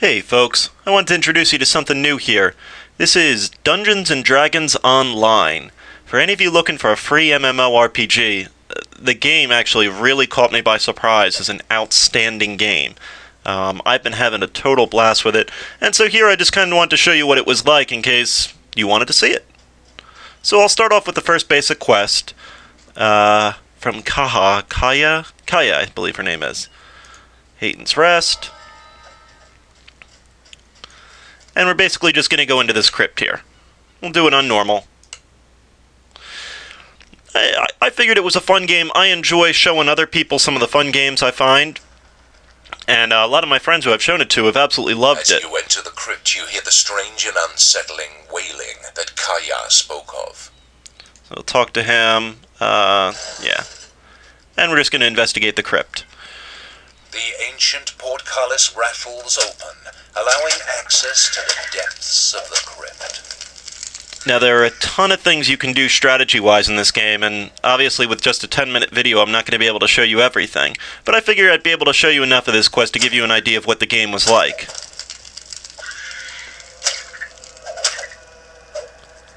Hey folks, I want to introduce you to something new here. This is Dungeons & Dragons Online. For any of you looking for a free MMORPG, the game actually really caught me by surprise as an outstanding game. I've been having a total blast with it, and so here I just kind of wanted to show you what it was like in case you wanted to see it. So I'll start off with the first basic quest from Kaya, I believe her name is. Hayden's Rest. And we're basically just going to go into this crypt here. We'll do it on normal. I figured it was a fun game. I enjoy showing other people some of the fun games I find. And a lot of my friends who I've shown it to have absolutely loved it. As you enter the crypt, you hear the strange and unsettling wailing that Kaya spoke of. So we'll talk to him. Yeah. And we're just going to investigate the crypt. The ancient portcullis rattles open, allowing access to the depths of the crypt. Now, there are a ton of things you can do strategy-wise in this game, and obviously with just a 10-minute video, I'm not going to be able to show you everything. But I figured I'd be able to show you enough of this quest to give you an idea of what the game was like.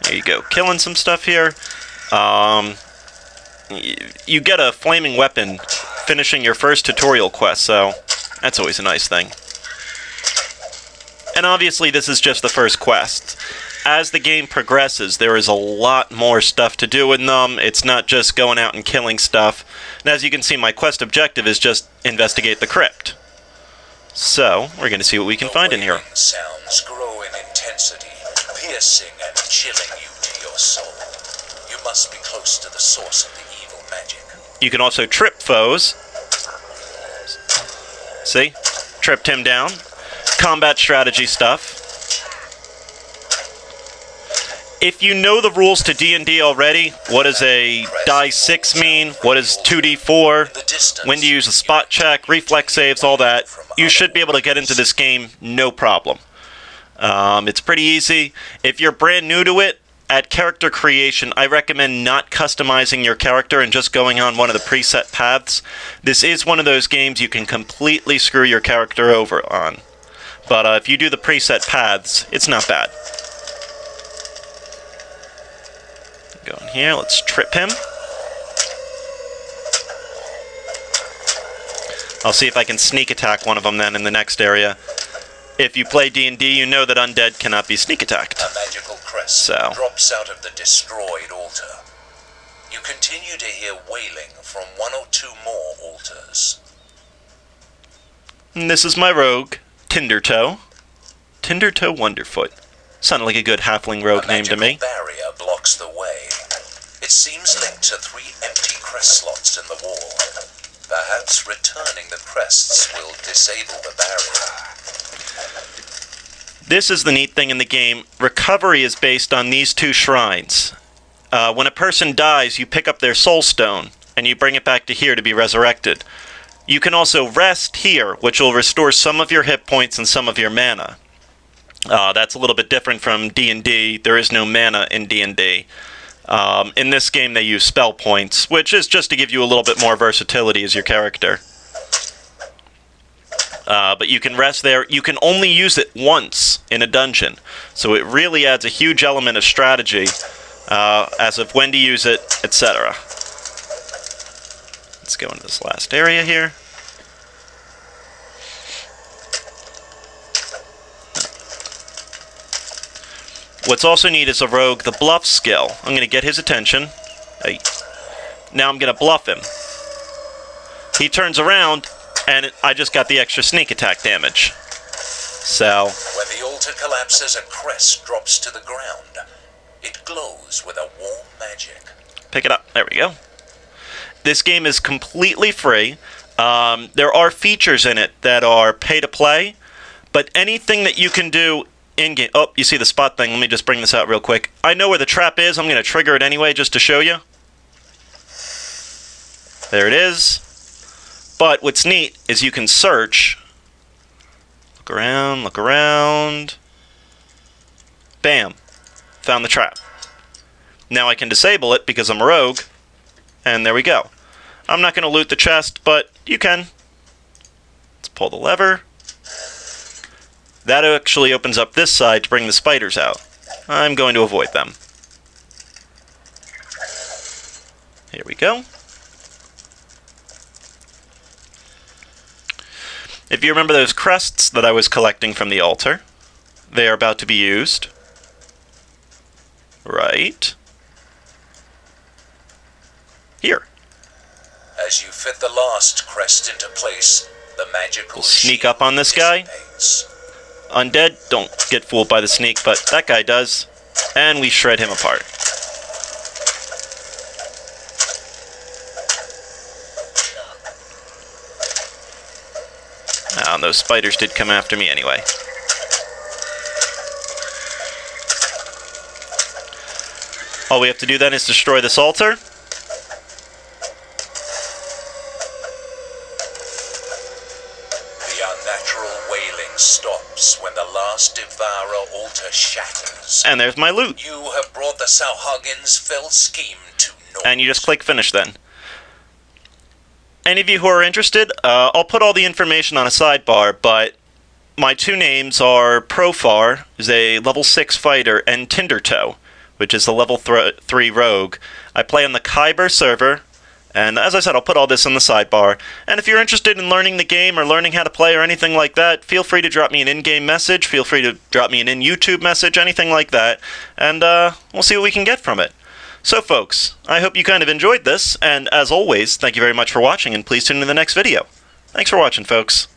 There you go, killing some stuff here. You get a flaming weapon finishing your first tutorial quest, so that's always a nice thing. And obviously this is just the first quest. As the game progresses, there is a lot more stuff to do in them. It's not just going out and killing stuff. And as you can see, my quest objective is just investigate the crypt. So, we're going to see what we can find in here. Sounds grow in intensity, piercing and chilling you to your soul. You must be close to the source of the evil magic. You can also trip foes. See? Tripped him down. Combat strategy stuff. If you know the rules to D&D already, what does a die 6 mean? What does 2d4? When to use a spot check, reflex saves, all that. You should be able to get into this game no problem. It's pretty easy. If you're brand new to it, at character creation, I recommend not customizing your character and just going on one of the preset paths. This is one of those games you can completely screw your character over on. But if you do the preset paths, it's not bad. Go in here, let's trip him. I'll see if I can sneak attack one of them then in the next area. If you play D&D, you know that undead cannot be sneak attacked. A magical crest drops out of the destroyed altar. You continue to hear wailing from one or two more altars. And this is my rogue, Tindertoe. Tindertoe Wonderfoot. Sounded like a good halfling rogue name to me. A barrier blocks the way. It seems linked to 3 empty crest slots in the wall. Perhaps returning the crests will disable the barrier. This is the neat thing in the game. Recovery is based on these 2 shrines. When a person dies, you pick up their soul stone, and you bring it back to here to be resurrected. You can also rest here, which will restore some of your hit points and some of your mana. That's a little bit different from D&D. There is no mana in D&D. In this game, they use spell points, which is just to give you a little bit more versatility as your character. But you can rest there. You can only use it once in a dungeon. So it really adds a huge element of strategy as of when to use it, etc. Let's go into this last area here. What's also neat is a rogue, the bluff skill. I'm going to get his attention. Hey. Now I'm going to bluff him. He turns around, and I just got the extra sneak attack damage. So, when the altar collapses, a crest drops to the ground. It glows with a warm magic. Pick it up. There we go. This game is completely free. There are features in it that are pay to play, but anything that you can do in-game... Oh, you see the spot thing. Let me just bring this out real quick. I know where the trap is. I'm going to trigger it anyway just to show you. There it is. But what's neat is you can search. Look around, look around. Bam. Found the trap. Now I can disable it because I'm a rogue. And there we go. I'm not going to loot the chest, but you can. Let's pull the lever. That actually opens up this side to bring the spiders out. I'm going to avoid them. Here we go. If you remember those crests that I was collecting from the altar, they are about to be used. Right here. As you fit the last crest into place, the magical We'll sneak up on this guy. Undead don't get fooled by the sneak, but that guy does. And we shred him apart. Oh, and those spiders did come after me anyway. All we have to do then is destroy this altar. The unnatural wailing stops when the last Devourer altar shatters. And there's my loot. You have brought the Sauhagen's fell scheme to naught. And you just click finish then. Any of you who are interested, I'll put all the information on a sidebar, but my two names are Prophar, who's a level 6 fighter, and Tindertoe, which is the level 3 rogue. I play on the Khyber Server, and as I said, I'll put all this on the sidebar. And if you're interested in learning the game or learning how to play or anything like that, feel free to drop me an in-game message, feel free to drop me an in-YouTube message, anything like that, and we'll see what we can get from it. So folks, I hope you kind of enjoyed this, and as always, thank you very much for watching, and please tune in to the next video. Thanks for watching, folks.